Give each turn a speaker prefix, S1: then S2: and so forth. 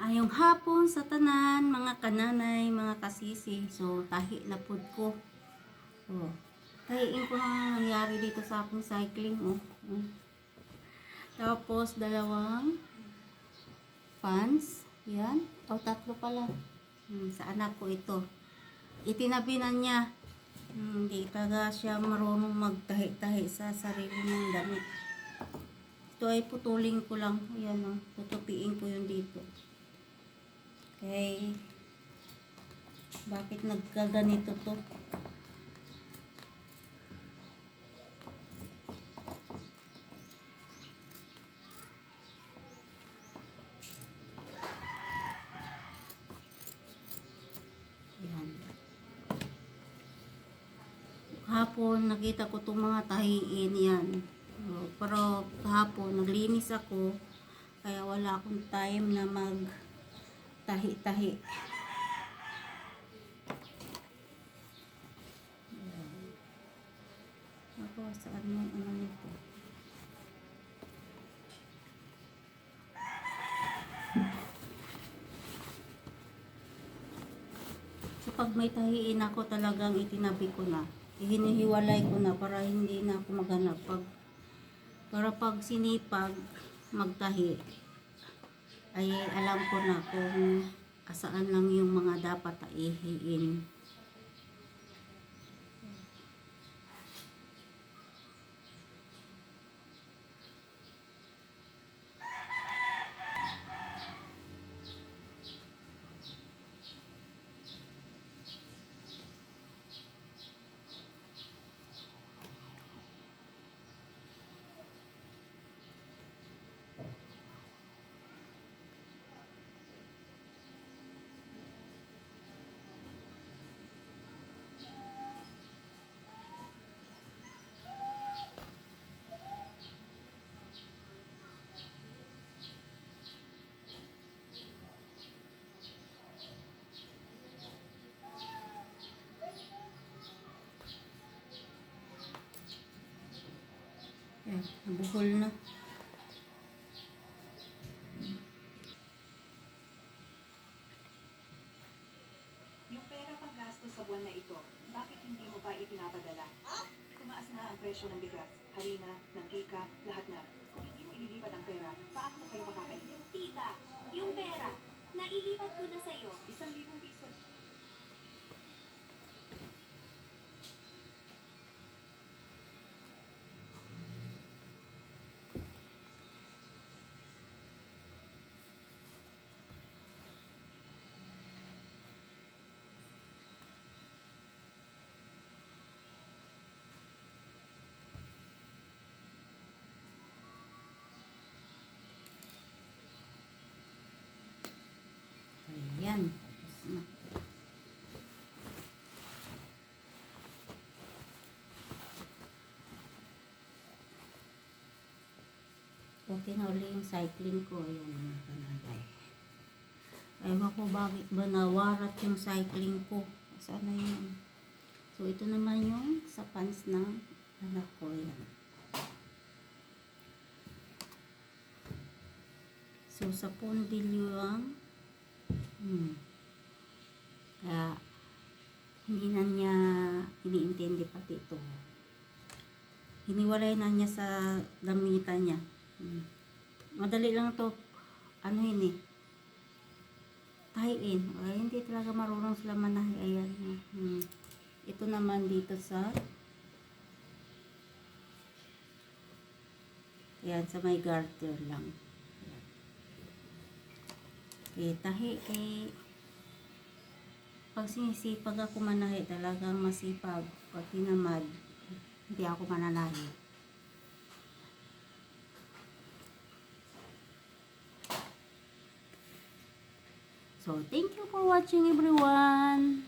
S1: Ayong hapon sa tanan, mga kananay, mga kasisi. So, tahi na pud ko. Oh. Tahiin ko na nangyari dito sa aking cycling. Oh. Tapos, dalawang pants. Yan. O, tatlo pala. Sa anak ko ito. Itinabi na niya. Hindi talaga siya marunong magtahi-tahi sa sarili niyang damit. Ito ay putulin ko lang. Ayan o. Tutupiin ko yun dito. Okay. Bakit nagkaganito to? Ayan. Hapon nakita ko itong mga tahiin yan. Pero kahapon naglinis ako. Kaya wala akong time na mag tahi-tahi. Ako, saan mo ano nito? So, pag may tahiin ako talagang itinabi ko na. Hinihiwalay ko na para hindi na ako maghanap. Para pag sinipag magtahi, ay alam ko na kung asaan lang yung mga dapat tahiin. Ayan, nabuhol na.
S2: Yung pera pang gasto sa buwan na ito, bakit hindi mo pa ipinapadala? Tumaas na ang presyo ng bigas, harina, ng kika, lahat na. Kung hindi mo ililipat ang pera, paano mo kayo makakainin?
S3: Tita, yung pera, nailipat ko na sa'yo.
S2: 1,000 piso.
S1: Ayan. Okay na uli yung cycling ko. Ayan mga kanagay. Ewan ko bakit ba nawarat yung cycling ko. Saan na yun? So ito naman yung sa pants ng anak ko. Ayan. So sa pondilyo ang kaya hindi na niya iniintindi pati ito. Hiniwalay na niya sa damitan niya. Madali lang to ano yun eh, tahiin. Ay, hindi talaga marunong sila manahi. Ayan. Ito naman dito sa ayan, sa may garter lang. Okay, tahi eh pag sinisipag ako manahi talagang masipag. Pag tinamad hindi ako mananahi. So, thank you for watching everyone.